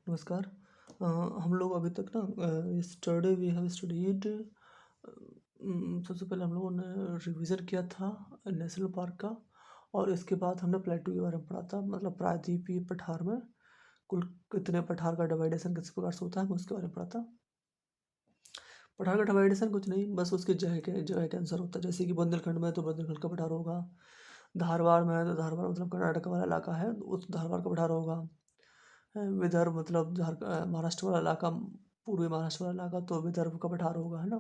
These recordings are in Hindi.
नमस्कार। हम लोग अभी तक ना यस्टरडे वी हैव स्टडीड सबसे पहले हम लोगों ने रिवीजन किया था नेशनल पार्क का। और इसके बाद हमने प्लेटू के बारे में पढ़ा था, मतलब प्रायद्वीपीय पठार में कुल कितने पठार का डिवाइडेशन किस प्रकार से होता है, मैं उसके बारे में पढ़ा था। पठार का डिवाइडेशन कुछ नहीं, बस उसके जगह के आंसर होता है। जैसे कि बुंदेलखंड में तो बुंदेलखंड का पठार होगा, धारवाड़ में है तो धारवाड़ मतलब कर्नाटक वाला इलाका है, उस धारवाड़ का पठार होगा। विदर्भ मतलब महाराष्ट्र वाला इलाका, पूर्वी महाराष्ट्र वाला इलाका तो विदर्भ का पठार होगा, है ना।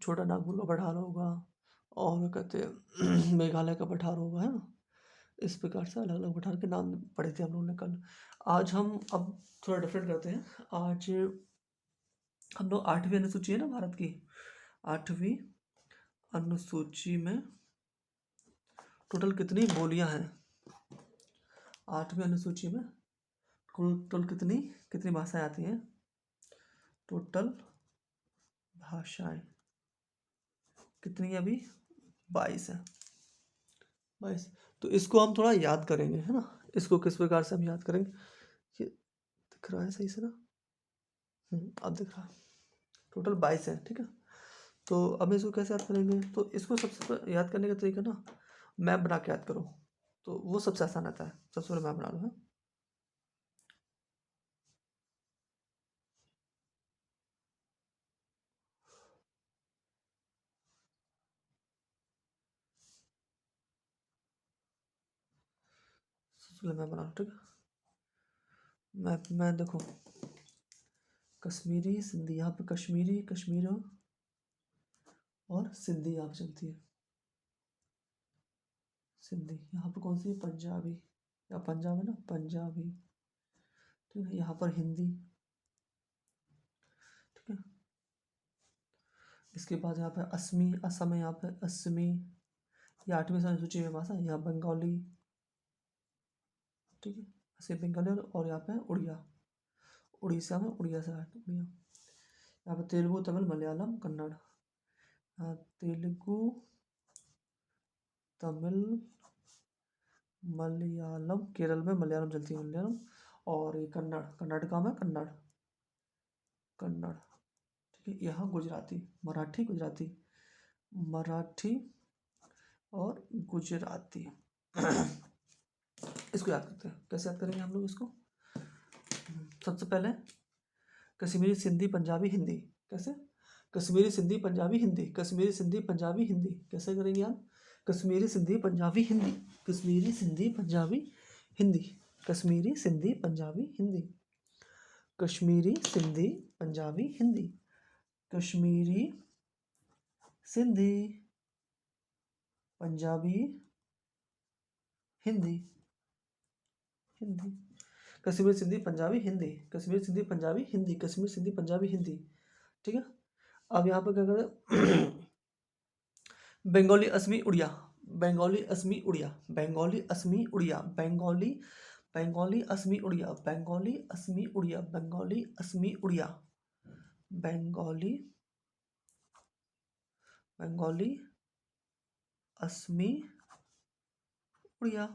छोटा नागपुर का पठार होगा, और कहते हैं मेघालय का पठार होगा, है ना। इस प्रकार से अलग अलग पठार के नाम पढ़े थे हम लोगों ने कल। आज हम अब थोड़ा डिफरेंट करते हैं। आज हम लोग 8वीं अनुसूची है ना भारत की, 8वीं अनुसूची में टोटल कितनी बोलियां हैं। 8वीं अनुसूची में टोटल कितनी कितनी भाषाएं आती हैं। टोटल भाषाएं कितनी है अभी? 22 है। 22। तो इसको हम थोड़ा याद करेंगे, है ना। इसको किस प्रकार से हम याद करेंगे, ये दिख रहा है सही से ना? अब दिख रहा है। टोटल 22 है, ठीक है। तो अब इसको कैसे याद करेंगे, तो इसको सबसे याद करने का तरीका ना, मैप बना के याद करो, तो वो सबसे आसान आता है। सबसे पहले मैप बना लो, है। सबसे पहले मैप बना लो, ठीक है। मैप में देखो, कश्मीरी सिंधी, यहाँ पे कश्मीरी कश्मीर और सिंधी यहाँ पे चलती है। सिंधी यहाँ पर कौन सी है? पंजाबी, या पंजाब है ना, पंजाबी, ठीक है। यहाँ पर हिंदी, ठीक है। इसके बाद यहाँ पे असमी, असम है यहाँ पे असमी, ये 8वीं अनुसूची में भाषा। यहाँ बंगाली, ठीक है, ऐसे बंगाली। और यहाँ पे उड़िया, उड़ीसा में उड़िया से उड़िया। यहाँ पे तेलुगु, तमिल, मलयालम, कन्नड़। तेलुगु, तमिल, मलयालम, केरल में मलयालम चलती है, मलयालम। और ये कन्नड़, कर्नाटका में कन्नड़, कन्नड़, ठीक है। यहाँ गुजराती, मराठी, गुजराती, मराठी और गुजराती। इसको याद करते हैं, कैसे याद करेंगे हम लोग इसको। सबसे पहले कश्मीरी, सिंधी, पंजाबी, हिंदी। कैसे? कश्मीरी, सिंधी, पंजाबी, हिंदी, कश्मीरी, सिंधी, पंजाबी, हिंदी। कैसे करेंगे यार? कश्मीरी, सिंधी, पंजाबी, हिंदी, कश्मीरी, सिंधी, पंजाबी, हिंदी, कश्मीरी, सिंधी, पंजाबी, हिंदी, कश्मीरी, सिंधी, पंजाबी, हिंदी, कश्मीरी, सिंधी, पंजाबी, हिंदी, हिंदी, कश्मीरी, सिंधी, पंजाबी, हिंदी, कश्मीरी, सिंधी, पंजाबी, हिंदी, कश्मीरी, सिंधी, पंजाबी, हिंदी, ठीक है। अब यहाँ पर क्या करें बंगाली, असमी, उड़िया, बंगाली, असमी, उड़िया, बंगाली, असमी, उड़िया, बंगाली, बंगाली, असमी, उड़िया, बंगाली, असमी, उड़िया, बंगाली, असमी, उड़िया, बंगाली, बंगाली, असमी, उड़िया,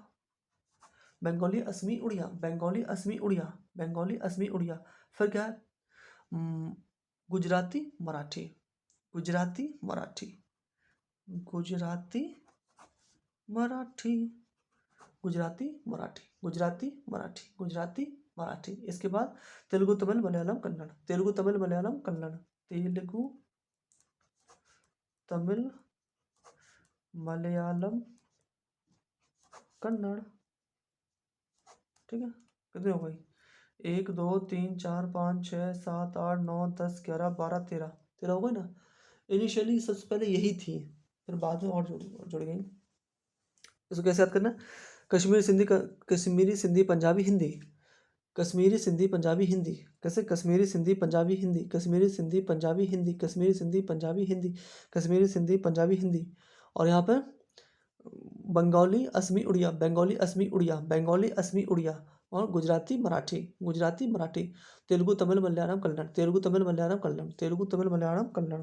बंगाली, असमी, उड़िया, बंगाली, असमी, उड़िया, बंगाली, असमी, उड़िया। फिर क्या है? गुजराती, मराठी, गुजराती, मराठी, गुजराती, मराठी, गुजराती, मराठी, गुजराती, मराठी, गुजराती, मराठी। इसके बाद तेलुगु, तमिल, मलयालम, कन्नड़, तेलुगु, तमिल, मलयालम, कन्नड़, तेलुगु, तमिल, मलयालम, कन्नड़, ठीक है। कितने हो गई? 1 2 3 4 5 6 7 8 9 10 11 12 13, 13 हो गई ना। इनिशियली सबसे पहले यही थी, फिर बाद में और जुड़ गई। इसको कैसे याद करना? कश्मीरी, सिंधी, कश्मीरी, सिंधी, पंजाबी, हिंदी, कश्मीरी, सिंधी, पंजाबी, हिंदी। कैसे? कश्मीरी, सिंधी, पंजाबी, हिंदी, कश्मीरी, सिंधी, पंजाबी, हिंदी, कश्मीरी, सिंधी, पंजाबी, हिंदी, कश्मीरी, सिंधी, पंजाबी, हिंदी। और यहाँ पर बंगाली, असमी, उड़िया, बंगाली, असमी, उड़िया, बंगाली, असमी, उड़िया, और गुजराती, मराठी, गुजराती, मराठी, तेलुगु, तमिल, मलयालम, कन्नड़, तेलुगु, तमिल, मलयालम, कन्नड़, तेलुगु, तमिल, मलयालम, कन्नड़,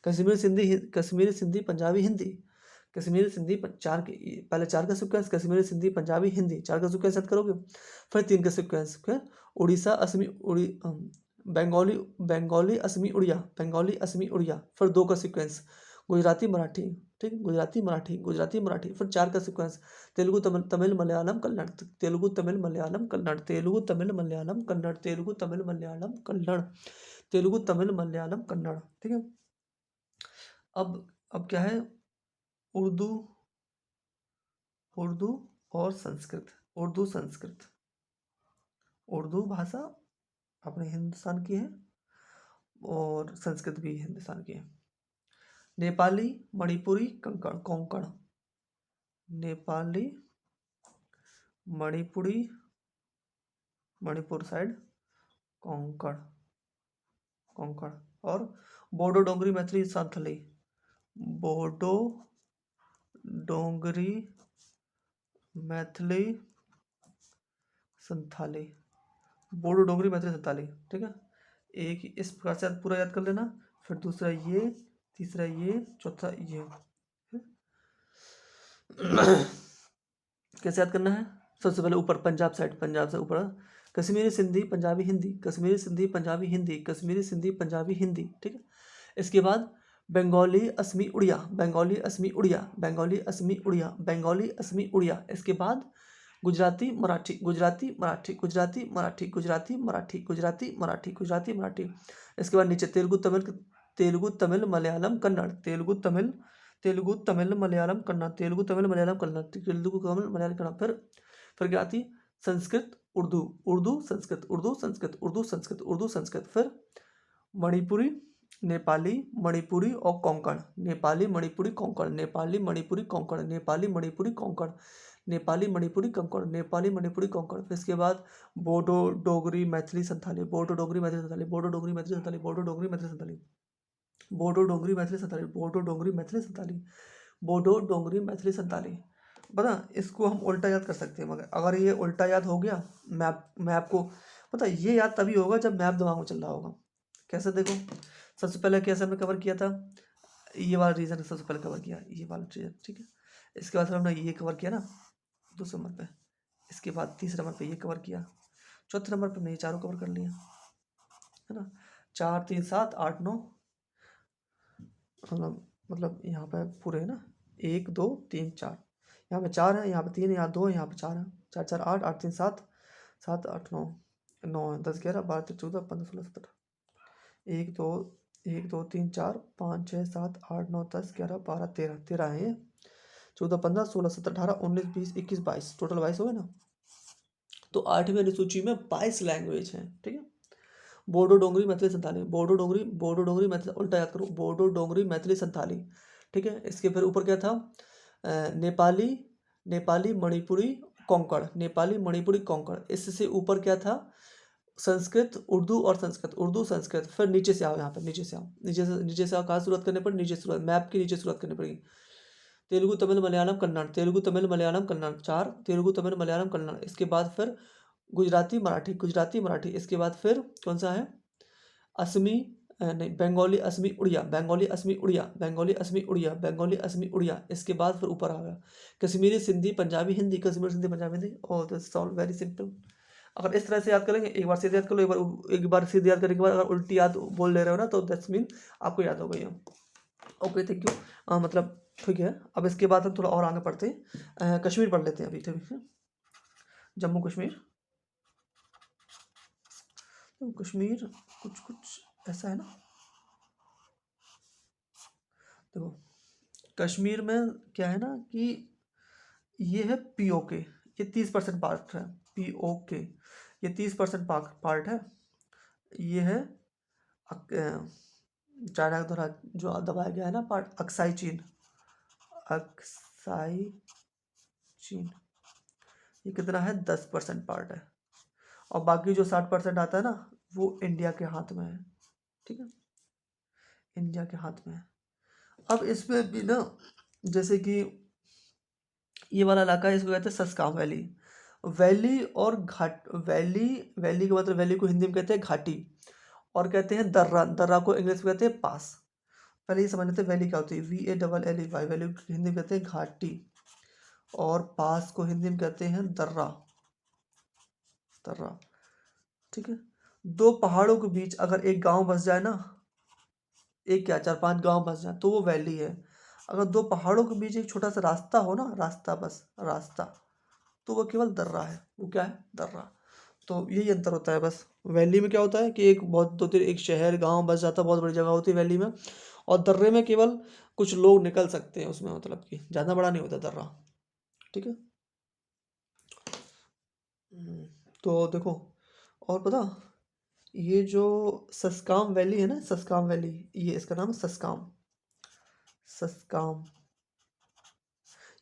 कश्मीरी, सिंधी, कश्मीरी, सिंधी, पंजाबी, हिंदी, कश्मीरी सिंधी चार के, पहले 4 का सीक्वेंस कश्मीरी सिंधी पंजाबी हिंदी, 4 का सीक्वेंस याद करोगे। फिर 3 का सीक्वेंस, फिर उड़ीसा असमी बंगाली बंगाली असमी उड़िया, बंगाली असमी उड़िया। फिर 2 का सीक्वेंस गुजराती मराठी, ठीक है, गुजराती मराठी, गुजराती मराठी। फिर 4 का सीक्वेंस तेलुगु तमिल तमिल मलयालम कन्नड़, तेलुगु तमिल मलयालम कन्नड़, तेलुगु तमिल मलयालम कन्नड़, तेलुगु तमिल मलयालम कन्नड़, तेलुगु तमिल मलयालम कन्नड़, ठीक है। अब क्या है, उर्दू, उर्दू और संस्कृत, उर्दू संस्कृत। उर्दू भाषा अपने हिंदुस्तान की है और संस्कृत भी हिंदुस्तान की है। नेपाली, मणिपुरी, कंकण कोंकण, नेपाली, मणिपुरी, मणिपुर साइड, कोंकण, कोंकण। और बोडो डोगरी मैथिली संथाली, बोडो डोगरी मैथिली संथाली, बोडो डोगरी मैथिली संथाली, ठीक है। एक इस प्रकार से पूरा याद कर लेना। फिर दूसरा ये, तीसरा ये, चौथा ये। कैसे याद करना है, सबसे पहले ऊपर पंजाब साइड, पंजाब से ऊपर कश्मीरी सिंधी पंजाबी हिंदी, कश्मीरी सिंधी पंजाबी हिंदी, कश्मीरी सिंधी पंजाबी हिंदी, ठीक है। इसके बाद बंगाली असमी उड़िया, बंगाली असमी उड़िया, बंगाली असमी उड़िया, बंगाली असमी उड़िया। इसके बाद गुजराती मराठी, गुजराती मराठी, गुजराती मराठी, गुजराती मराठी, गुजराती मराठी, गुजराती मराठी। इसके बाद नीचे तेलुगु तमिल, तेलुगु तमिल मलयालम कन्नड़, तेलुगु तमिल, तेलुगु तमिल मलयालम कन्नड़, तेलुगु तमिल मलयालम कन्नड़, तेलुगु तमिल मलयालम कन्नड़। फिर क्या आती, संस्कृत उर्दू, उर्दू संस्कृत, उर्दू संस्कृत, उर्दू संस्कृत, उर्दू संस्कृत। फिर मणिपुरी, नेपाली, मणिपुरी और कोंकण, नेपाली मणिपुरी कोंकण, नेपाली मणिपुरी कोंकण, नेपाली मणिपुरी कोंकण, नेपाली मणिपुरी कोंकण, नेपाली मणिपुरी कोंकण। फिर इसके बाद बोडो डोगरी मैथिली संथाली, बोडो डोगरी मैथिली संथाली, बोडो डोगरी मैथिली संथाली, बोडो डोगरी मैथिली संथाली, बोडो डोगरी मैथिली संथाली, बोडो डोगरी मैथिली संथाली, बोडो डोगरी मैथिली संथाली। पता, इसको हम उल्टा याद कर सकते हैं, मगर अगर ये उल्टा याद हो गया मैप, मैप को पता, ये याद तभी होगा जब मैप दिमाग में चल रहा होगा। कैसे, देखो सबसे पहले कैसे हमने कवर किया था, ये वाला रीजन सबसे पहले कवर किया, ये वाला रीजन, ठीक है। इसके बाद फिर हमने ये कवर किया ना दूसरे नंबर पे, इसके बाद तीसरे नंबर पे ये कवर किया, चौथे नंबर पे हमने ये चारों कवर कर लिया, है ना। 4 3 7 8 9, मतलब यहाँ पे पूरे है ना, 1 2 3 4, यहाँ पे 4 है, यहाँ पे 3 है, यहाँ 2 है, यहाँ पे 4 है, 4 4 8 8 3 7 7 8 9 9 10 11 12 13 14 15 16 17 1 2 1 2 3 4 5 6 7 8 9 10 11 12 13 13 है ये, 14 15 16 17 18 19 20 21 22, टोटल 22 हो गए ना। तो 8वीं अनुसूची में 22 लैंग्वेज हैं, ठीक है। बोडो डोगरी मैथिली संथाली, बोडो डोगरी मैथिली, उल्टा याद करो, बोडो डोगरी मैथिली संथाली, ठीक है। इसके फिर ऊपर क्या था, नेपाली, नेपाली मणिपुरी कोंकण, नेपाली मणिपुरी कोंकण। इससे ऊपर क्या था, संस्कृत उर्दू और संस्कृत, उर्दू संस्कृत। फिर नीचे से आओ, यहाँ पर नीचे से आओ, नीचे से आओ, कहाँ शुरुआत करनी पड़ी, नीचे शुरुआत, मैप की नीचे शुरुआत करनी पड़ेगी। तेलुगु तमिल मलयालम कन्नड़, तेलुगु तमिल मलयालम कन्नड़ 4, तेलुगु तमिल मलयालम कन्नड़। इसके बाद फिर गुजराती मराठी, गुजराती मराठी। इसके बाद फिर कौन सा है, असमी, नहीं, बंगाली असमी उड़िया, बंगाली असमी उड़िया, बंगाली असमी उड़िया, बंगाली असमी उड़िया। इसके बाद फिर ऊपर आ गया कश्मीरी सिंधी पंजाबी हिंदी, कश्मीरी सिंधी पंजाबी हिंदी। और दिस ऑल वेरी सिंपल। अगर इस तरह से याद करेंगे, एक बार सीधे याद कर लो, एक बार सीधे याद करने के बाद अगर उल्टी याद बोल ले रहे हो ना, तो दैट्स मीन आपको याद हो गई है। Okay, thank you. मतलब ठीक है। अब इसके बाद हम थोड़ा और आगे पढ़ते हैं, कश्मीर पढ़ लेते हैं अभी, ठीक है। जम्मू कश्मीर, तो कश्मीर कुछ कुछ ऐसा है ना, देखो कश्मीर में क्या है ना कि ये है पीओके, ये 30% पार्ट है, पीओके ये 30% पार्ट है। ये है चाइना के द्वारा जो दबाया गया है ना पार्ट, अक्साई चीन, अक्साई चीन, ये कितना है, 10% पार्ट है। और बाकी जो 60% आता है ना, वो इंडिया के हाथ में है, ठीक है, इंडिया के हाथ में है। अब इसमें भी ना, जैसे कि ये वाला इलाका है, इसको कहते हैं सस्काम वैली, वैली और घाट, वैली, वैली का मतलब, वैली को हिंदी में कहते हैं घाटी, और कहते हैं दर्रा, दर्रा को इंग्लिश में कहते हैं पास। पहले ये समझ लेते हैं वैली क्या होती है। VALLEY, वैली को हिंदी में कहते हैं घाटी, और पास को हिंदी में कहते हैं दर्रा। दर्रा, ठीक है। दो पहाड़ों के बीच अगर एक गांव बस जाए ना, एक क्या 4-5 गांव बस जाए, तो वो वैली है। अगर दो पहाड़ों के बीच एक छोटा सा रास्ता हो ना, रास्ता, बस रास्ता, तो वो केवल दर्रा है। वो क्या है? दर्रा। तो यही अंतर होता है बस। वैली में क्या होता है कि एक बहुत दो तीन एक शहर गांव बस जाता है, बहुत बड़ी जगह होती है वैली में। और दर्रे में केवल कुछ लोग निकल सकते हैं उसमें, मतलब कि ज़्यादा बड़ा नहीं होता दर्रा, ठीक है। तो देखो, और पता, ये जो सस्काम वैली है ना, सस्काम वैली, ये इसका नाम है सस्काम। सस्काम,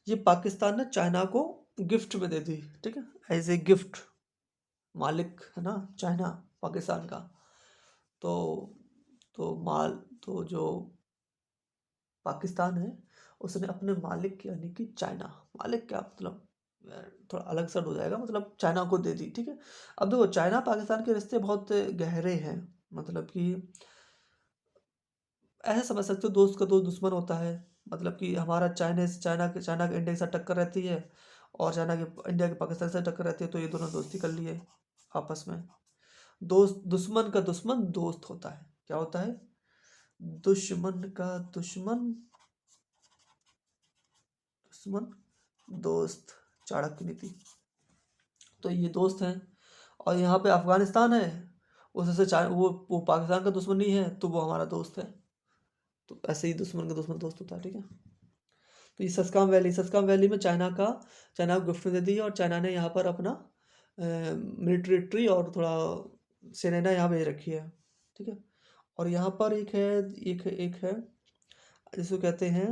ये पाकिस्तान ने चाइना को गिफ्ट में दे दी, ठीक है, एज ए गिफ्ट। मालिक है ना चाइना, पाकिस्तान का। तो माल, तो जो पाकिस्तान है, उसने अपने मालिक यानी कि चाइना, मालिक क्या मतलब, थोड़ा अलग सा हो जाएगा, मतलब चाइना को दे दी, ठीक है। अब देखो, चाइना पाकिस्तान के रिश्ते बहुत गहरे हैं, मतलब कि ऐसे समझ सकते हो, दोस्त का दोस्त दुश्मन होता है। मतलब कि हमारा चाइना के इंडिया के साथ टक्कर रहती है, और चाइना के इंडिया के पाकिस्तान से टक्कर रहती है, तो ये दोनों दोस्ती कर लिए आपस में। दोस्त, दुश्मन का दुश्मन दोस्त होता है। क्या होता है? दुश्मन का दुश्मन दुश्मन दोस्त, चाणक्य नीति। तो ये दोस्त हैं। और यहाँ पे अफगानिस्तान है, उससे वो पाकिस्तान का दुश्मन नहीं है, तो वो हमारा दोस्त है। तो ऐसे ही दुश्मन का दुश्मन दोस्त होता है, ठीक है। तो ये सस्काम वैली में चाइना को गिफ्ट दे दी, और चाइना ने यहाँ पर अपना मिलिट्री और थोड़ा सेना यहाँ भेज रखी है, ठीक है। और यहाँ पर एक है जिसको कहते हैं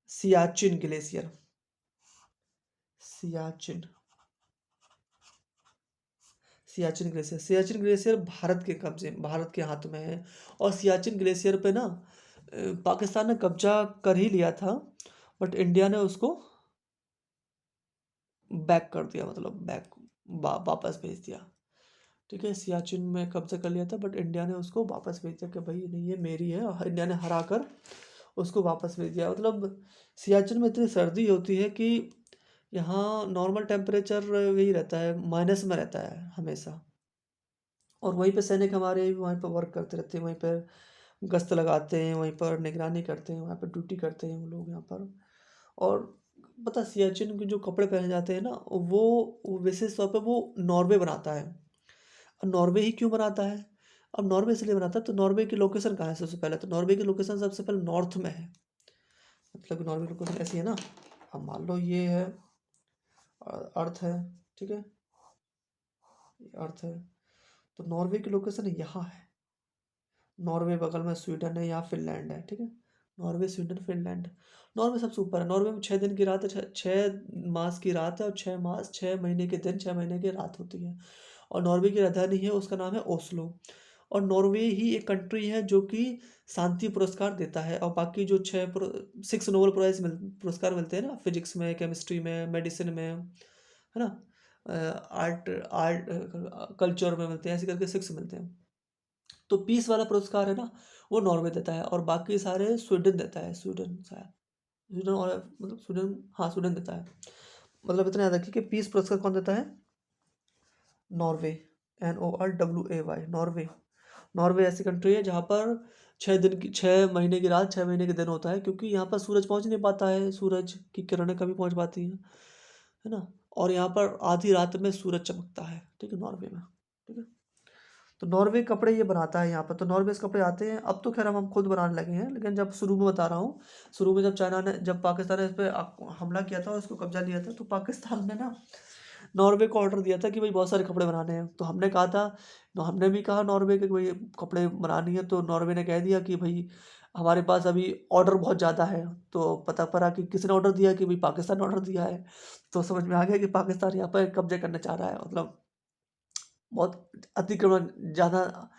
सियाचिन ग्लेशियर। सियाचिन सियाचिन ग्लेशियर भारत के हाथ में है। और सियाचिन ग्लेशियर पे ना पाकिस्तान ने कब्जा कर ही लिया था, बट इंडिया ने उसको बैक कर दिया, मतलब वापस भेज दिया, ठीक है। सियाचिन में कब्जा कर लिया था, बट इंडिया ने उसको वापस भेज दिया कि भाई नहीं, ये मेरी है, और इंडिया ने हरा कर उसको वापस भेज दिया। मतलब सियाचिन में इतनी सर्दी होती है कि यहाँ नॉर्मल टेम्परेचर यही रहता है, माइनस में रहता है हमेशा। और वहीं पे सैनिक हमारे वहीं पर वर्क करते रहते हैं, वहीं पर गश्त लगाते हैं, वहीं पर निगरानी करते हैं, वहाँ पर ड्यूटी करते हैं वो लोग यहाँ पर। और पता, सियाचिन के जो कपड़े पहने जाते हैं ना, वो विशेष तौर पे वो नॉर्वे बनाता है। अब नॉर्वे ही क्यों बनाता है? अब नॉर्वे इसलिए बनाता है, तो नॉर्वे की लोकेशन कहाँ है? सबसे पहले तो नॉर्वे की लोकेशन सबसे पहले नॉर्थ में है। मतलब नॉर्वे की लोकेशन ऐसी है ना, अब मान लो ये है अर्थ है, ठीक है, ये अर्थ है, तो नॉर्वे की लोकेशन यहाँ है। नॉर्वे बगल में स्वीडन है, यहाँ फिनलैंड है, ठीक है। Norway, Sweden, Finland. नॉर्वे सबसे ऊपर है। नॉर्वे में 6 दिन की रात है, 6 मास की रात है, और 6 मास, 6 महीने के दिन, 6 महीने की रात होती है। और नॉर्वे की राजधानी है, उसका नाम है ओस्लो। और नॉर्वे ही एक कंट्री है जो कि शांति पुरस्कार देता है। और बाकी जो 6 नोबेल पुरस्कार मिलते हैं ना, फिजिक्स में, केमिस्ट्री में, मेडिसिन में, है ना, आर्ट आर्ट कल्चर में मिलते हैं, ऐसे करके 6 मिलते हैं। तो पीस वाला पुरस्कार है ना, वो नॉर्वे देता है, और बाकी सारे स्वीडन देता है, स्वीडन शायद, स्वीडन, और मतलब स्वीडन, हाँ स्वीडन देता है। मतलब इतना याद रखिए कि पीस पुरस्कार कौन देता है? Norway, NORWAY, Norway. नॉर्वे ऐसी कंट्री है जहाँ पर 6 महीने की रात, 6 महीने के दिन होता है, क्योंकि यहाँ पर सूरज पहुँच नहीं पाता है, सूरज की किरणें कभी पहुँच पाती हैं, है ना। और यहाँ पर आधी रात में सूरज चमकता है, ठीक है, नॉर्वे में, ठीक है। तो नॉर्वे कपड़े ये बनाता है यहाँ पर। तो नॉर्वे से कपड़े आते हैं, अब तो खैर हम खुद बनाने लगे हैं, लेकिन जब शुरू में बता रहा हूँ, शुरू में जब पाकिस्तान ने इस पर हमला किया था और इसको कब्जा लिया था, तो पाकिस्तान ने ना नॉर्वे को ऑर्डर दिया था कि भाई बहुत सारे कपड़े बनाने हैं। तो हमने कहा था, हमने भी कहा नॉर्वे के भाई कपड़े बनानी है, तो नॉर्वे ने कह दिया कि भाई हमारे पास अभी ऑर्डर बहुत ज़्यादा है। तो पता पड़ा कि किसने ऑर्डर दिया, कि भाई पाकिस्तान ने ऑर्डर दिया है। तो समझ में आ गया कि पाकिस्तान यहाँ पर कब्जे करना चाह रहा है, मतलब बहुत अतिक्रमण, ज़्यादा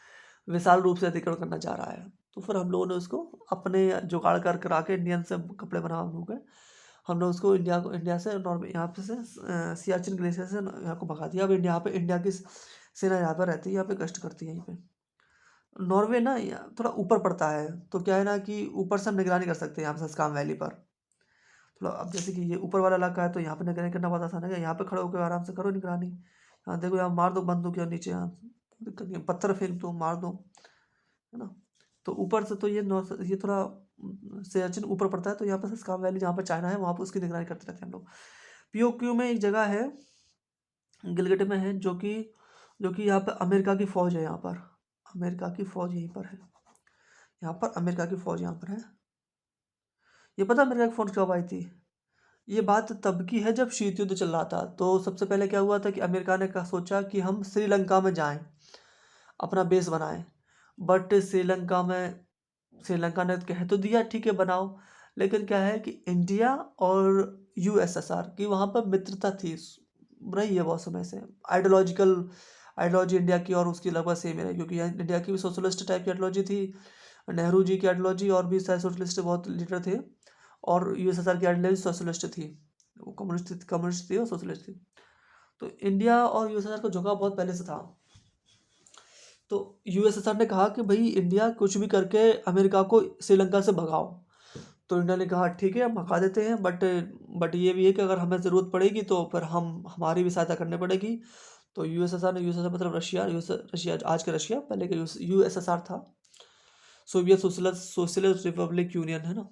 विशाल रूप से अतिक्रमण करना चाह रहा है। तो फिर हम लोगों ने उसको अपने जुगाड़ कर करा के इंडियन से कपड़े बना बनू के हमने उसको इंडिया से नॉर्वे यहाँ पे से सियाचिन ग्लेशियर से यहाँ को भगा दिया। अब यहाँ पे इंडिया की सेना यहाँ पर रहती है, यहाँ पे गश्त करती है यहीं पे। नॉर्वे ना थोड़ा ऊपर पड़ता है, तो क्या है ना कि ऊपर से हम निगरानी कर सकते हैं यहाँ पे सस्काम वैली पर। थोड़ा अब जैसे कि ये ऊपर वाला इलाका है तो यहाँ पे निगरानी करना बहुत आसान है, यहाँ पे खड़े होकर आराम से करो निगरानी। यहाँ देखो, यहाँ मार दो बंदूक या नीचे, यहाँ दिक्कत नहीं है, पत्थर फेंक दो, मार दो, है ना। तो ऊपर से तो ये थोड़ा सियाचिन ऊपर पड़ता है, तो यहाँ पर सस्काम वैली जहाँ पर चाइना है वहाँ पर उसकी निगरानी करते रहते हैं हम लोग। पीओक्यू में एक जगह है, गिलगिट में है, जो कि यहाँ पर अमेरिका की फ़ौज है, यहाँ पर अमेरिका की फ़ौज यहीं पर है, यहाँ पर अमेरिका की फ़ौज यहाँ पर है। ये पता है अमेरिका की फ़ौज कब आई थी? ये बात तब की है जब शीत युद्ध चल रहा था। तो सबसे पहले क्या हुआ था कि अमेरिका ने सोचा कि हम श्रीलंका में जाएं, अपना बेस बनाएं। बट श्रीलंका ने कह तो दिया ठीक है बनाओ, लेकिन क्या है कि इंडिया और यूएसएसआर की वहाँ पर मित्रता थी, रही है बहुत समय से। आइडियोलॉजी इंडिया की और उसकी लगभग सेम ही रही, क्योंकि इंडिया की भी सोशलिस्ट टाइप की आइडियोलॉजी थी, नेहरू जी की आइडियोलॉजी और भी सारे सोशलिस्ट बहुत लीडर थे, और यूएसएसआर की आइडियोलॉजी सोशलिस्ट थी, वो कम्युनिस्ट थी और सोशलिस्ट थी। तो इंडिया और यूएसएसआर का झुकाव बहुत पहले से था। तो यूएसएसआर ने कहा कि भाई इंडिया कुछ भी करके अमेरिका को श्रीलंका से भगाओ। तो इंडिया ने कहा ठीक है हम भगा देते हैं, बट ये भी है कि अगर हमें ज़रूरत पड़ेगी तो फिर हमारी भी सहायता करनी पड़ेगी। तो यूएसएसआर मतलब रशिया आज का रशिया, पहले का यूएसएसआर था, सोवियत सोशलिस्ट रिपब्लिक यूनियन, है ना।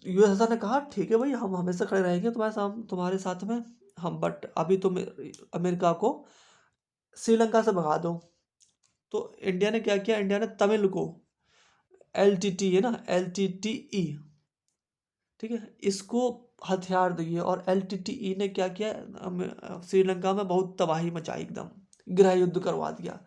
यूएसएसआर ने कहा ठीक है भाई हम हमेशा खड़े रहेंगे तुम्हारे साथ में हम, बट अभी तुम अमेरिका को श्रीलंका से भगा दो। तो इंडिया ने क्या किया, इंडिया ने तमिल को LTT है ना, LTTE, ठीक है, इसको हथियार दिए, और LTTE ने क्या किया, श्रीलंका में बहुत तबाही मचाई, एकदम गृह युद्ध करवा दिया।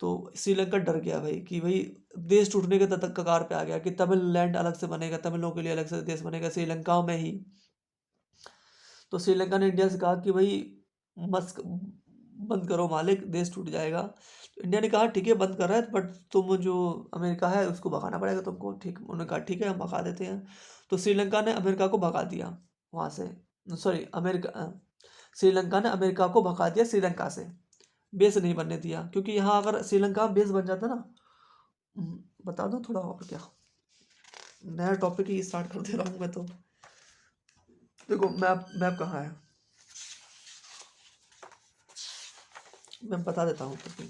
तो श्रीलंका डर गया भाई कि भाई देश टूटने के कगार पे आ गया, कि तमिललैंड अलग से बनेगा, तमिलों के लिए अलग से देश बनेगा श्रीलंका में ही। तो श्रीलंका ने इंडिया से कहा कि भाई मस्क बंद करो मालिक, देश टूट जाएगा। तो इंडिया ने कहा ठीक है बंद कर रहा है, बट तुम जो अमेरिका है उसको भगाना पड़ेगा तुमको, ठीक। उन्होंने कहा ठीक है हम भगा देते हैं। तो श्रीलंका ने अमेरिका को भगा दिया वहाँ से, सॉरी श्रीलंका ने अमेरिका को भगा दिया श्रीलंका से, बेस नहीं बनने दिया, क्योंकि यहाँ अगर श्रीलंका में बेस बन जाता ना, बता दो थोड़ा और क्या, नया टॉपिक ही स्टार्ट कर दे रहा हूँ मैं तो। देखो मैप कहाँ है, मैं बता देता हूँ तो।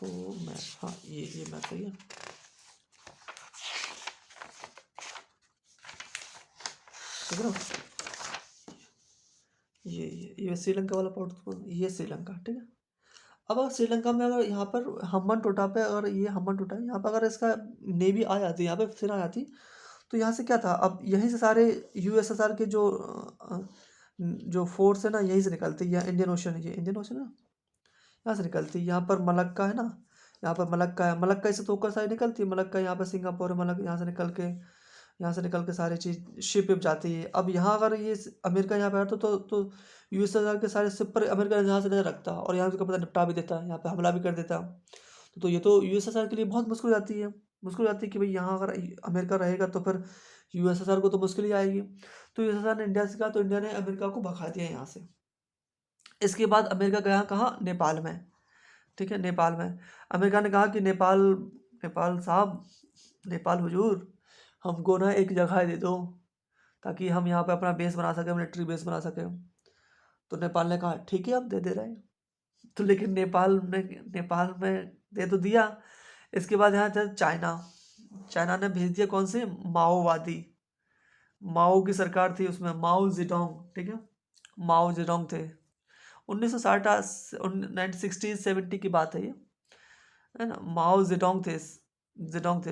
मैप, हाँ ये मैप सही है। देख रहे हो, ये श्रीलंका वाला पोर्ट, ये श्रीलंका, ठीक है। अब अगर श्रीलंका में अगर यहाँ पर हम्बन टोटा पे, अगर ये हम्बन टोटा है यहाँ पर, अगर इसका नेवी आ जाती, यहाँ पे सेना आ जाती, तो यहाँ से क्या था, अब यहीं से सारे यूएसएसआर के जो फोर्स है ना, यहीं से निकलती है, इंडियन ओशन है, ये इंडियन ओशन है ना, यहाँ से निकलती है। यहाँ पर मलक्का है ना, यहाँ पर मलक्का है, मलक्का से तो होकर सारी निकलती है, मलक्का यहाँ पर सिंगापुर है, मलक्का यहाँ से निकल के सारी चीज़ शिप विप जाती है। अब यहाँ अगर ये अमेरिका यहाँ पे आता तो यूएसएसआर के सारे शिप पर अमेरिका जहाज़ से नजर रखता, और यहाँ से पता निपटा भी देता, यहाँ पे हमला भी कर देता। तो ये तो यूएसएसआर के लिए बहुत मुश्किल हो जाती है, कि भाई यहाँ अगर अमेरिका रहेगा तो फिर यूएसएसआर को तो मुश्किल ही आएगी। तो यूएसएसआर ने इंडिया से कहा, तो इंडिया ने अमेरिका को भगा दिया यहाँ से। इसके बाद अमेरिका गया कहाँ, नेपाल में, ठीक है, नेपाल में। अमेरिका ने कहा कि नेपाल नेपाल साहब, नेपाल हुजूर, हमको ना एक जगह दे दो ताकि हम यहाँ पे अपना बेस बना सकें, मिलिट्री बेस बना सकें। तो नेपाल ने कहा ठीक है अब दे दे रहे हैं। तो लेकिन नेपाल में दे तो दिया। इसके बाद यहाँ था चाइना। चाइना ने भेज दिया कौन से, माओवादी, माओ की सरकार थी उसमें, माओ जेडोंग, ठीक है, माओ जेडोंग थे। 1960 1960-70 की बात है ये, है ना। माओ जेडोंग थे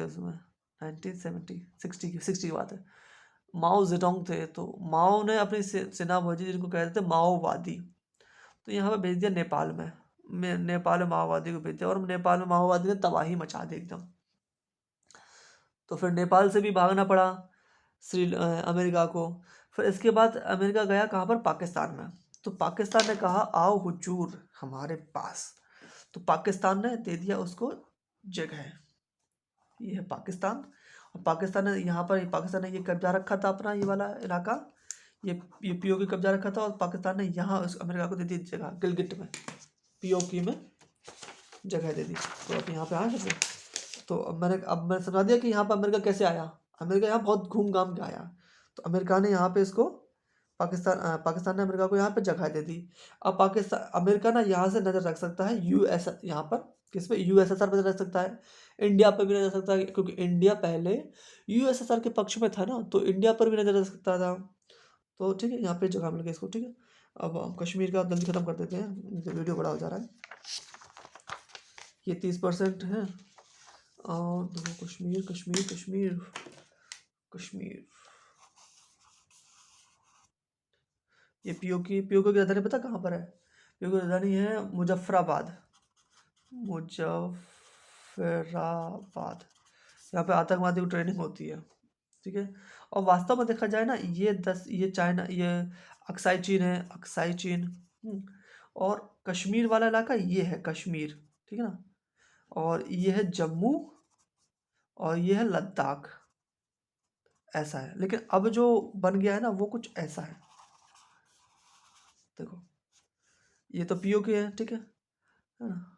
उसमें, 1970 60 की बात है। माओ जेडोंग थे, तो माओ ने अपनी सेना भेजी जिनको कहते थे माओवादी, तो यहाँ पे भेज दिया नेपाल में। नेपाल में माओवादी को भेज दिया, और नेपाल में माओवादी ने तबाही मचा दी एकदम। तो फिर नेपाल से भी भागना पड़ा अमेरिका को। फिर इसके बाद अमेरिका गया कहाँ पर, पाकिस्तान में। तो पाकिस्तान ने कहा आओ हुजूर हमारे पास। तो पाकिस्तान ने दे दिया उसको जगह, ये है पाकिस्तान। और पाकिस्तान ने ये कब्जा रखा था अपना, ये वाला इलाका, ये पीओके कब्जा रखा था और पाकिस्तान ने यहाँ अमेरिका को दे दी जगह, गिलगिट में पीओके में जगह दे दी। तो अब यहाँ पे आया कैसे? तो अब मैंने समझा दिया कि यहाँ पर अमेरिका कैसे आया। अमेरिका यहाँ बहुत घूम घाम के आया। तो अमेरिका ने यहाँ पे इसको पाकिस्तान ने अमेरिका को यहाँ पे जगह दे दी। अब अमेरिका ना यहाँ से नज़र रख सकता है यूएस, यहाँ पर किस पे, यूएसएसआर पर रख सकता है, इंडिया पर भी नजर रख सकता है, क्योंकि इंडिया पहले यूएसएसआर के पक्ष में था ना, तो इंडिया पर भी नजर रख सकता था। तो ठीक है, यहाँ पे जगह मिल गई इसको। ठीक है, अब हम कश्मीर का जल्दी ख़त्म कर देते हैं, वीडियो बड़ा हो जा रहा है। ये 30% है। और देखो कश्मीर कश्मीर कश्मीर कश्मीर, ये पीओके की राजधानी पता कहाँ पर है? पीओके की राजधानी है मुजफ्फराबाद। मुजफ्फराबाद, यहाँ पे आतंकवादी की ट्रेनिंग होती है। ठीक है, और वास्तव में देखा जाए ना, ये चाइना, ये अक्साई चीन है, अक्साई चीन। और कश्मीर वाला इलाका ये है कश्मीर, ठीक है ना, और ये है जम्मू, और ये है लद्दाख, ऐसा है। लेकिन अब जो बन गया है ना वो कुछ ऐसा है, देखो ये तो पीओके है, ठीक है ना।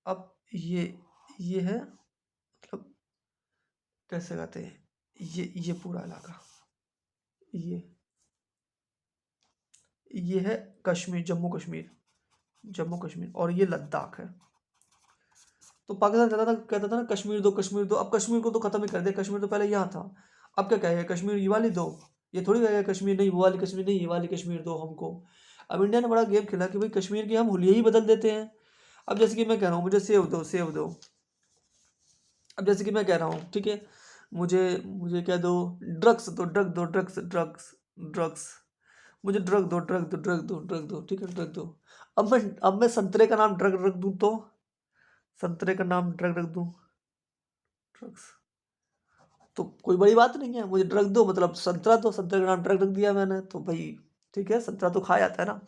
अब ये है, मतलब कैसे कहते हैं, ये पूरा इलाका, ये है कश्मीर, जम्मू कश्मीर, और ये लद्दाख है। तो पाकिस्तान कहता था ना कश्मीर दो कश्मीर दो। अब कश्मीर को तो खत्म ही कर दिया, कश्मीर तो पहले यहाँ था। अब क्या कहेगा, कश्मीर ये वाली दो, ये थोड़ी कहेगा कश्मीर नहीं, वो वाली कश्मीर नहीं, ये वाली कश्मीर दो हमको। अब इंडिया ने बड़ा गेम खेला कि भाई कश्मीर की हम हुलिया ही बदल देते हैं। अब जैसे कि मैं कह रहा हूँ मुझे सेव दो, सेव दो। अब जैसे कि मैं कह रहा हूँ, ठीक है, मुझे मुझे क्या दो, ड्रग्स दो, ड्रग्स, मुझे ड्रग दो, ड्रग दो, ठीक है, ड्रग दो। अब मैं संतरे का नाम ड्रग रख दूँ तो, संतरे का नाम ड्रग रख दूँ, ड्रग्स, तो कोई बड़ी बात नहीं है। मुझे ड्रग दो मतलब संतरा दो, संतरे का नाम ड्रग रख दिया मैंने, तो भाई ठीक है, संतरा तो खाया जाता है ना।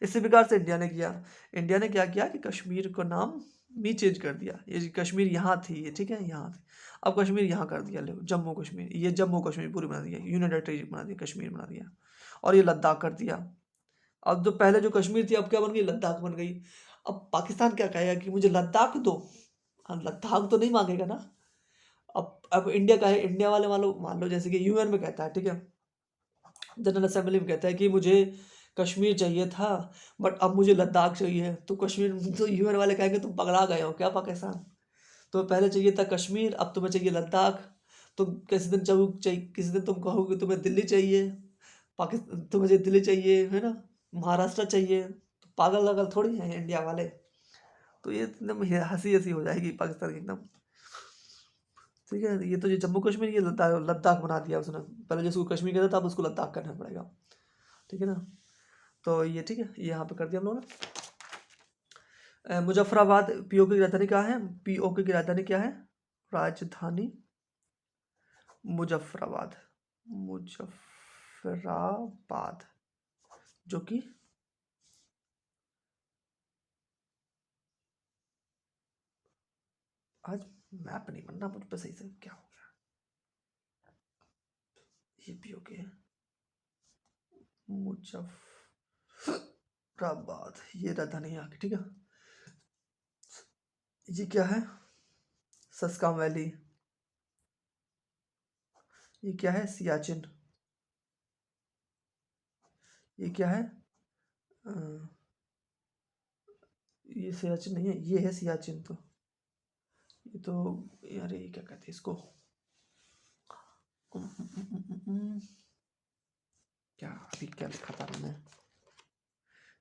इसी प्रकार से इंडिया ने किया। इंडिया ने क्या किया कि कश्मीर का नाम भी चेंज कर दिया। ये कश्मीर यहाँ थी, ये ठीक है, यहाँ थी, अब कश्मीर यहाँ कर दिया, ले जम्मू कश्मीर, ये जम्मू कश्मीर पूरी बना दिया, यूनाइटेड टेरिटरी बना दिया, कश्मीर बना दिया, और ये लद्दाख कर दिया। अब जो पहले जो कश्मीर थी अब क्या बन गई, लद्दाख बन गई। अब पाकिस्तान क्या कहेगा कि मुझे लद्दाख दो, हाँ लद्दाख तो नहीं मांगेगा ना। अब इंडिया का है, इंडिया वाले मान लो जैसे कि यूएन में कहता है, ठीक है, जनरल असेंबली में कहता है कि मुझे कश्मीर चाहिए था, बट अब मुझे लद्दाख चाहिए। तो कश्मीर तो यूएन वाले कहेंगे तुम पगला गए हो क्या पाकिस्तान, तो पहले चाहिए था कश्मीर, अब तुम्हें चाहिए लद्दाख। तुम किसी दिन तुम कहोगे तुम्हें दिल्ली चाहिए, पाकिस्तान तुम्हें दिल्ली चाहिए है ना, महाराष्ट्र चाहिए, तो पागल लगल थोड़ी है इंडिया वाले। तो ये एकदम हंसी हंसी हो जाएगी पाकिस्तान की एकदम। ठीक है, ये तो ये जम्मू कश्मीर, ये लद्दाख लद्दाख बना दिया उसने, पहले जिसको कश्मीर कहता था अब उसको लद्दाख करना पड़ेगा। ठीक है ना, तो ये ठीक है, ये यहाँ पे कर दिया हम लोगों ने। मुजफ्फराबाद पीओके की राजधानी क्या है, पीओके की राजधानी क्या है, राजधानी मुजफ्फराबाद, मुजफ्फराबाद, जो कि आज मैप नहीं बनना मुझ पे सही से, क्या हो गया, ये पीओके है मुजफ्फराबाद, ये राजधानी यहाँ की, ठीक है। ये क्या है, सस्काम वैली, ये क्या है, सियाचिन, ये क्या है, अ, ये सियाचिन नहीं है, ये है सियाचिन। तो ये तो यार ये क्या कहते हैं इसको, क्या अभी क्या लिखा था मैंने,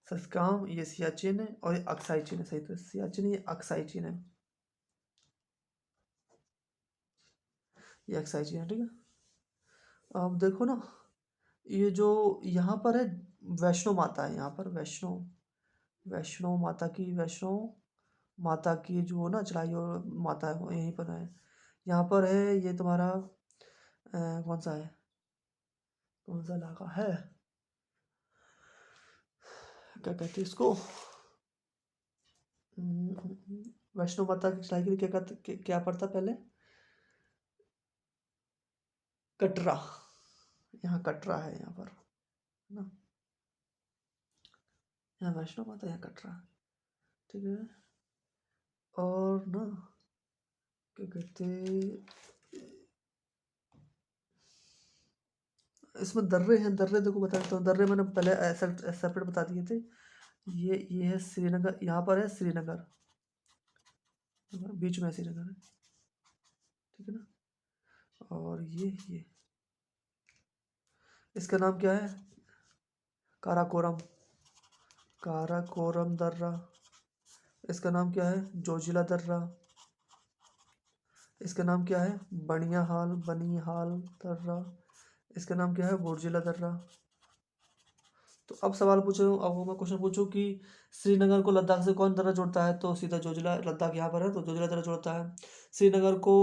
सस्काम, ये सियाचिन है, और ये अक्साई चीन है, सही तो सियाचिन, ये अक्साई चीन है, ये अक्साई चीन है, ठीक है। अब देखो ना, ये जो यहाँ पर है वैष्णो माता है, यहाँ पर वैष्णो माता की जो ना चढ़ाई और माता है वो यहीं पर है। यहाँ पर है ये तुम्हारा कौन सा है, कौन सा इलाका है, क्या कहते हैं इसको, वैष्णो माता की चढ़ाई के लिए क्या कहते, क्या पड़ता पहले, कटरा, यहाँ कटरा है यहाँ पर, ना, यहाँ वैष्णो माता, यहाँ कटरा, ठीक है। और ना क्या कहते, इसमें दर्रे हैं, दर्रे देखो बता देता हूँ। दर्रे मैंने पहले ऐसा सेपरेट बता दिए थे। ये है श्रीनगर, यहाँ पर है श्रीनगर, बीच में श्रीनगर है, ठीक है ना। और ये इसका नाम क्या है, काराकोरम, काराकोरम दर्रा। इसका नाम क्या है, जोजिला दर्रा। इसका नाम क्या है, बनियाहाल, बनिहाल दर्रा। इसका नाम क्या है, बुर्जिला दर्रा। तो अब सवाल पूछो, अब मैं क्वेश्चन पूछूं कि श्रीनगर को लद्दाख से कौन दर्रा जोड़ता है, तो सीधा जोजिला, लद्दाख यहाँ पर है तो जोजिला दर्रा जोड़ता है। श्रीनगर को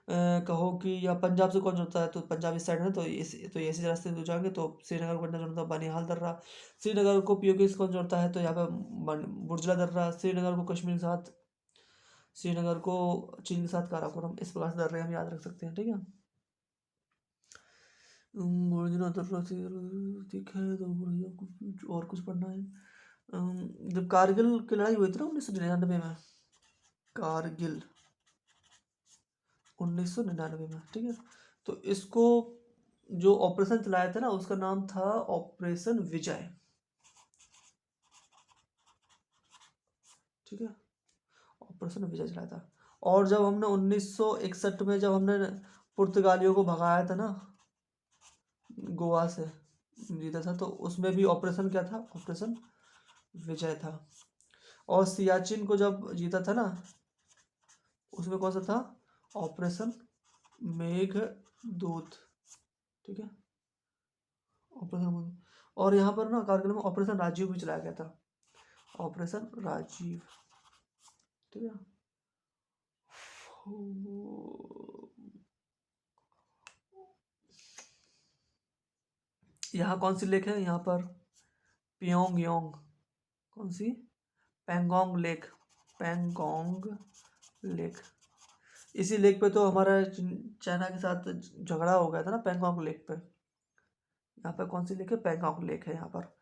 कहो कि या पंजाब से कौन जोड़ता है, तो पंजाब इस साइड है, तो इसी रास्ते से जाएंगे तो श्रीनगर को जोड़ता है बनिहाल दर्रा। श्रीनगर को पीओके से कौन जोड़ता है, तो यहाँ पे बुर्जिला दर्रा। श्रीनगर को कश्मीर के साथ, श्रीनगर को चीन के साथ काराकोरम। इस प्रकार से दर्रे हम याद रख सकते हैं, ठीक है। बुर्जिला दर्रा से ठीक है, तो बढ़िया और कुछ पढ़ना है। जब कारगिल की लड़ाई हुई थी ना 1999 में, कारगिल 1999 में, ठीक है। तो इसको जो ऑपरेशन चलाया था ना, उसका नाम था ऑपरेशन विजय, ठीक है। ऑपरेशन विजय चलाया था। और जब हमने 1961 में जब हमने पुर्तगालियों को भगाया था ना गोवा से, जीता था, तो उसमें भी ऑपरेशन क्या था, ऑपरेशन विजय था। और सियाचिन को जब जीता था ना, उसमें कौन सा था, ऑपरेशन मेघदूत, ठीक है, ऑपरेशन। और यहाँ पर ना कारगिल में ऑपरेशन राजीव भी चलाया गया था, ऑपरेशन राजीव, ठीक है। यहाँ कौन सी लेक है, यहाँ पर पियोंग योंग, कौन सी, पैंगोंग लेक, पैंगोंग लेक। इसी लेक पे तो हमारा चाइना के साथ झगड़ा हो गया था ना, पैंगोंग लेक पे। यहाँ पर कौन सी लेक है, पैंगोंग लेक है यहाँ पर।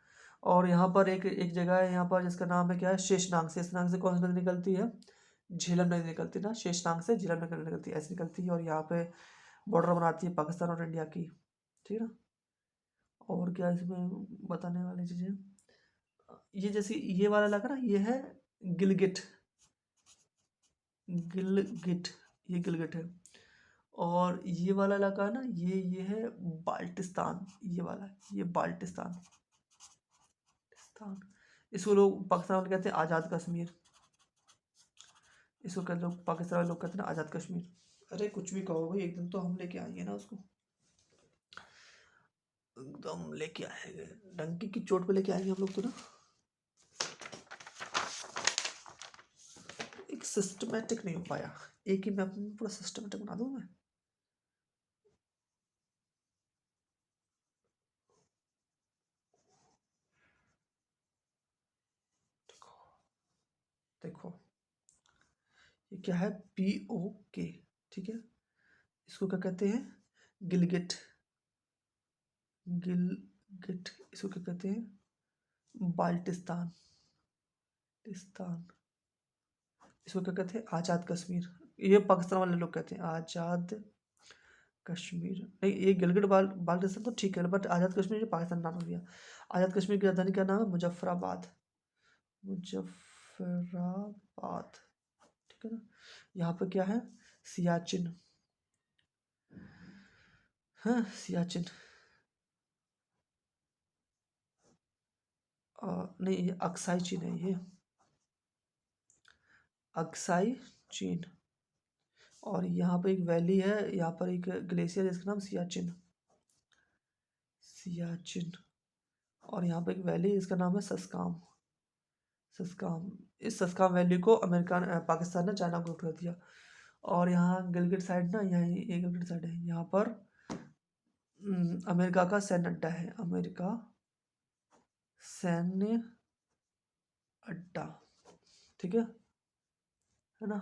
और यहाँ पर एक एक जगह है यहाँ पर जिसका नाम है क्या है, शेषनाग। शेषनाग से कौन सी नदी निकलती है, झेलम नदी निकलती है ना, शेषनाग से झेलम नदी निकलती है, ऐसी निकलती है। और यहाँ पे बॉर्डर बनाती है पाकिस्तान और इंडिया की, ठीक है ना। और क्या इसमें बताने वाली चीज़ें, ये जैसे ये वाला इलाका ना, ये है गिलगिट, गिलगिट, ये गिलगिट है। और ये वाला इलाका है ना, ये है बाल्टिस्तान, ये वाला, ये बाल्टिस्तान, इसको लोग पाकिस्तान वाले कहते हैं आज़ाद कश्मीर, इसको कहते लोग, पाकिस्तान वाले लोग कहते हैं ना आज़ाद कश्मीर। अरे कुछ भी कहो भाई, एकदम तो हम लेके आएंगे ना उसको, एकदम लेके आएंगे, डंकी की चोट पे लेके आएंगे हम लोग तो ना। एक सिस्टमेटिक नहीं हो पाया, एक ही मैप में पूरा सिस्टमेटिक बना दूं मैं। देखो ये क्या है, POK, ठीक है। इसको क्या कहते हैं, गिलगिट, गिलगिट। इसको क्या कहते हैं, बाल्टिस्तान, तिस्तान। इसको क्या कहते हैं, आज़ाद कश्मीर। ये पाकिस्तान वाले लोग कहते हैं आज़ाद कश्मीर। नहीं, ये गिलगिट बाल्टिस्तान तो ठीक है, बट आज़ाद कश्मीर ये पाकिस्तान नाम हो गया। आज़ाद कश्मीर की राजधानी क्या नाम है, मुजफ्फराबाद, मुजफ्फराबाद, ठीक है ना। यहाँ पर क्या है, सियाचिन, हाँ सियाचिन। नहीं, ये अक्साई चीन है, ये अक्साई चीन। और यहाँ पर एक वैली है, यहाँ पर एक ग्लेशियर है जिसका नाम सियाचिन, सियाचिन। और यहाँ पर एक वैली है जिसका नाम है सस्काम, सस्काम। इस सस्काम वैली को अमेरिका पाकिस्तान ने चाइना को गिफ्ट कर दिया। और यहाँ गिलगिट साइड ना, यहाँ ये गिलगिट साइड है, यहाँ पर अमेरिका का सैन्य अड्डा है, अमेरिका सैन्य अड्डा, ठीक है ना।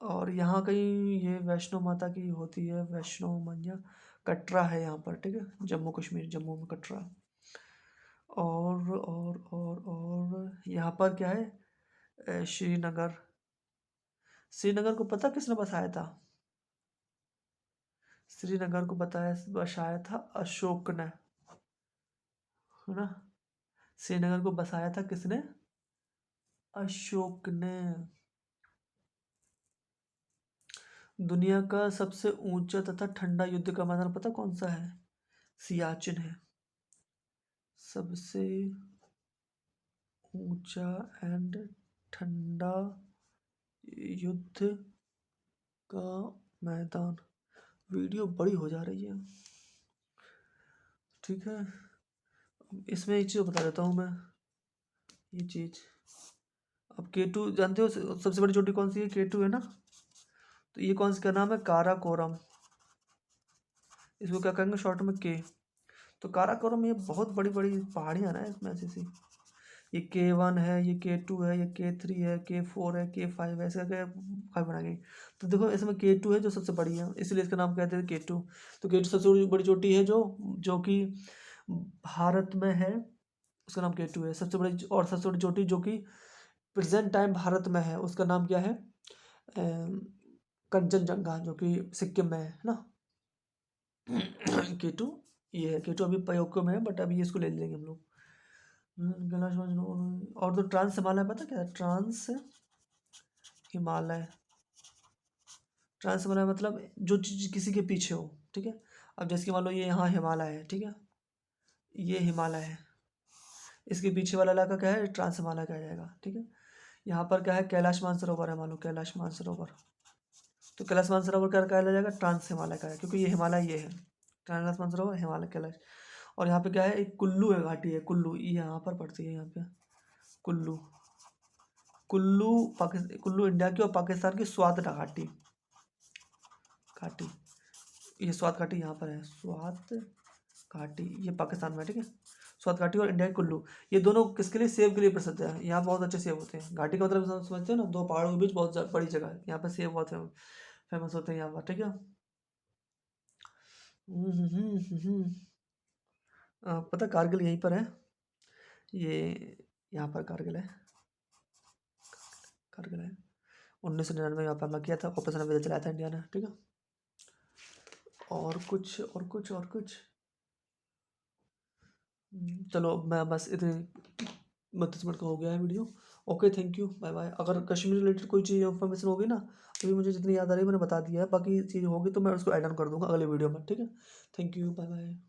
और यहाँ कहीं ये वैष्णो माता की होती है, वैष्णो मैया, कटरा है यहाँ पर, ठीक है, जम्मू कश्मीर, जम्मू में कटरा। और यहाँ पर क्या है, श्रीनगर। श्रीनगर को पता किसने बसाया था? श्रीनगर को बसाया था अशोक ने, है ना। श्रीनगर को बसाया था किसने? अशोक ने। दुनिया का सबसे ऊंचा तथा ठंडा युद्ध का मैदान पता कौन सा है? सियाचिन है। सबसे ऊंचा एंड ठंडा युद्ध का मैदान। वीडियो बड़ी हो जा रही है, ठीक है। इसमें एक चीज़ बता देता हूँ मैं, ये चीज़। अब K2 जानते हो सबसे बड़ी चोटी कौन सी है? K2 है ना। तो ये कौन सी का नाम है? काराकोरम। इसको क्या कहेंगे शॉर्ट में? के। तो काराकोरम ये बहुत बड़ी बड़ी पहाड़ियाँ ना इसमें ऐसी सी। ये K1 है, ये K2 है, ये K3 है, K4 है, K5 है, ऐसे करके 5 बना गई। तो देखो इसमें K2 है जो सबसे बड़ी है, इसलिए इसका नाम कहते हैं K2। तो K2 सबसे बड़ी चोटी है जो कि भारत में है, उसका नाम K2 है। सबसे बड़ी और सबसे बड़ी चोटी जो कि प्रेजेंट टाइम भारत में है, उसका नाम क्या है? कंचनजंगा, जो कि सिक्किम में है ना। K2 ये है। K2 अभी प्रयोग में है, बट अभी इसको ले लेंगे हम लोग। और तो ट्रांस हिमालय पता क्या है? ट्रांस हिमालय। ट्रांस हिमालय मतलब जो चीज़ किसी के पीछे हो, ठीक है। अब जैसे कि मान लो ये यहाँ हिमालय है, ठीक है, ये हिमालय है, इसके पीछे वाला इलाका क्या है? ट्रांस हिमालय कहा जाएगा, ठीक है। यहाँ पर क्या है? कैलाश मानसरोवर है, मान लो कैलाश मानसरोवर। तो कैलाश मानसरोवर क्या कहा जाएगा? ट्रांस हिमालय का है, क्योंकि ये हिमालय ये है। कैलाश मानसरोवर हिमालय कैलाश। और यहाँ पे क्या है? एक कुल्लू है, घाटी है कुल्लू, ये यहाँ पर पड़ती है, यहाँ पे कुल्लू। कुल्लू कुल्लू इंडिया की और पाकिस्तान की स्वात घाटी। घाटी, ये स्वात घाटी यहाँ पर है, स्वात घाटी, ये पाकिस्तान में है, ठीक है। स्वात घाटी और इंडिया की कुल्लू, ये दोनों किसके लिए? सेब के लिए प्रसिद्ध है। यहाँ बहुत अच्छे सेब होते हैं। घाटी का मतलब समझते हैं ना, दो पहाड़ों के बीच बहुत बड़ी जगह है, यहाँ पर सेब बहुत फेमस होते हैं यहाँ पर, ठीक है। पता कारगिल यहीं पर है, ये यहाँ पर कारगिल है। कारगिल है 1999 यहाँ पर हमला किया था, ऑपरेशन विजय चलाया था इंडिया ने, ठीक है। और कुछ और कुछ और कुछ चलो मैं बस इतने 32 मिनट का हो गया है video. Okay, thank you, bye bye. अगर कश्मीर रिलेटेड कोई चीज़ इन्फॉर्मेशन होगी ना, अभी मुझे जितनी याद आ रही है मैंने बता दिया है, बाकी चीज़ होगी तो मैं उसको ऐड ऑन कर दूंगा अगले वीडियो में, ठीक है। Thank you, bye bye.